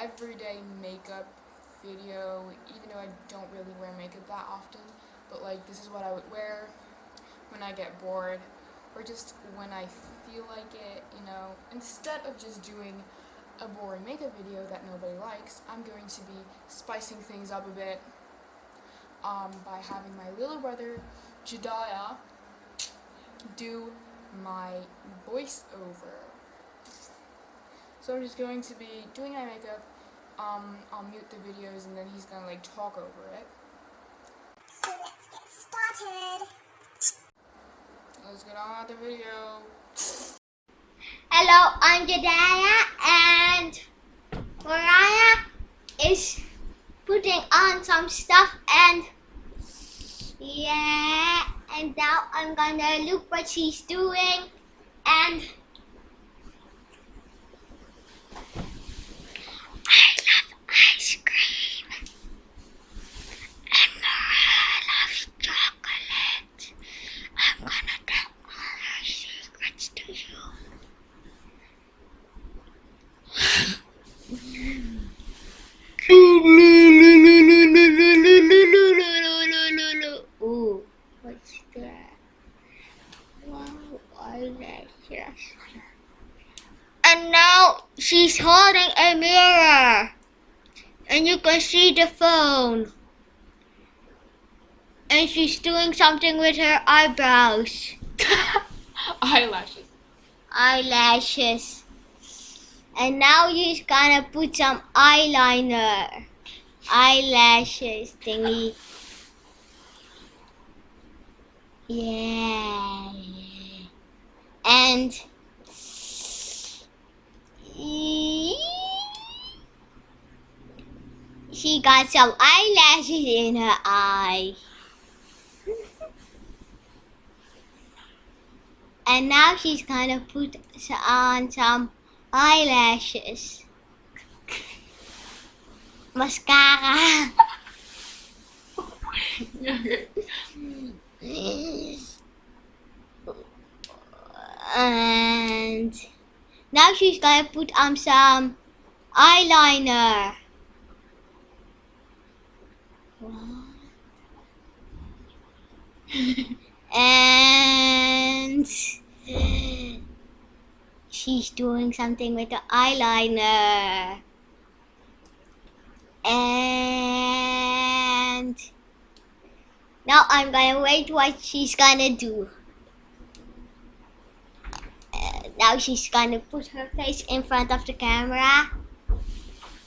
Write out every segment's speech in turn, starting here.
everyday makeup video, even though I don't really wear makeup that often, but like this is what I would wear when I get bored, or just when I feel like it, instead of just doing a boring makeup video that nobody likes, I'm going to be spicing things up a bit by having my little brother, Jediah, do my voiceover. So I'm just going to be doing my makeup, I'll mute the videos and then he's gonna like talk over it. So let's get started. Let's get on with the video. Hello, I'm Jediah and Moriah is putting on some stuff and yeah, and now I'm gonna look what she's doing and I love ice cream and Moriah loves chocolate. I'm gonna tell all her secrets to you. Ooh, what's that? Wow, eyelashes. And now she's holding a mirror. And you can see the phone. And she's doing something with her eyebrows. Eyelashes. Eyelashes. And now she's gonna put some eyeliner. Eyelashes thingy. Yeah. And she got some eyelashes in her eye. And now she's gonna put on some eyelashes. Mascara. And now she's gonna put on some eyeliner. And she's doing something with the eyeliner. And now I'm gonna wait what she's gonna do. Now she's gonna put her face in front of the camera.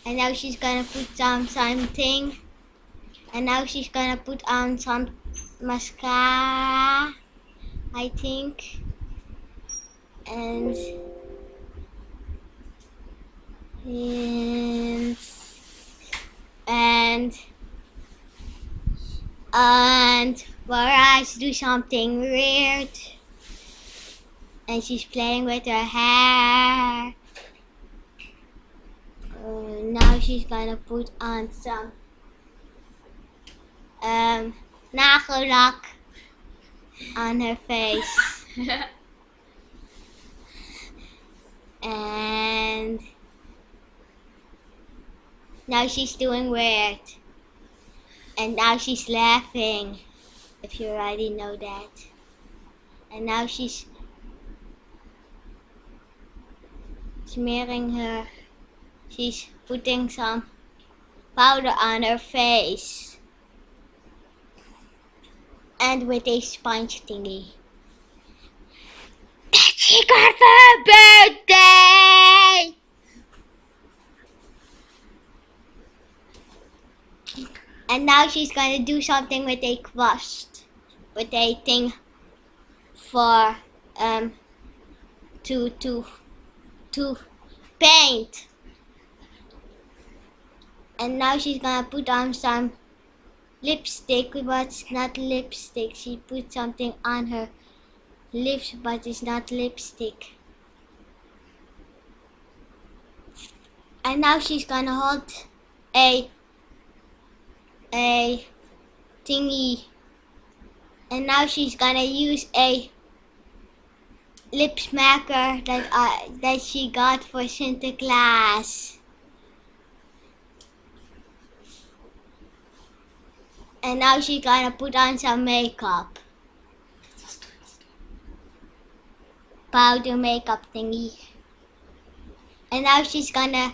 And now she's gonna put on something. And now she's gonna put on some mascara, I think. And Moriah's do something weird. And she's playing with her hair. Now she's gonna put on some nagellak on her face. And now she's doing weird. And now she's laughing, if you already know that. And now she's smearing her, she's putting some powder on her face. And with a sponge thingy. That she got for her birthday! And now she's gonna do something with a crust, with a thing for to paint. And now she's gonna put on some lipstick, but it's not lipstick. She put something on her lips, but it's not lipstick. And now she's gonna hold a thingy. And now she's gonna use a lip smacker that she got for Sinterklaas. And now she's gonna put on some makeup. Powder makeup thingy. And now she's gonna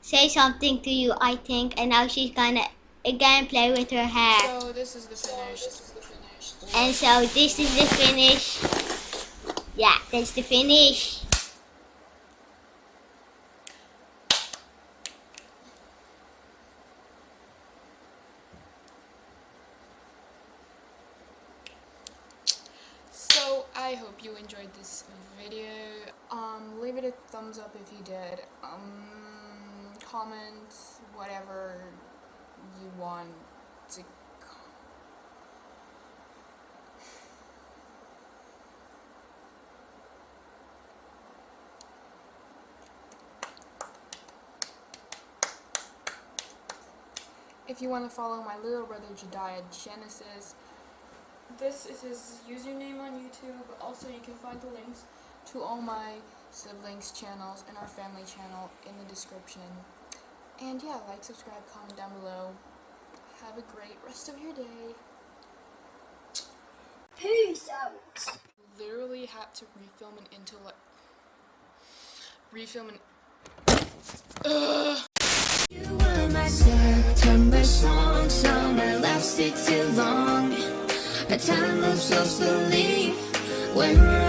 say something to you, I think. And now she's gonna again play with her hair. So this is the finished. And so this is the finish. Yeah, that's the finish. So I hope you enjoyed this video. Leave it a thumbs up if you did. Comment whatever you want to. If you want to follow my little brother Jediah Genesis, this is his username on YouTube. Also, you can find the links to all my siblings' channels and our family channel in the description. And yeah, like, subscribe, comment down below. Have a great rest of your day. Peace out. Literally had to refilm an You were my September song, summer lasted too long. A time moves so slowly when we're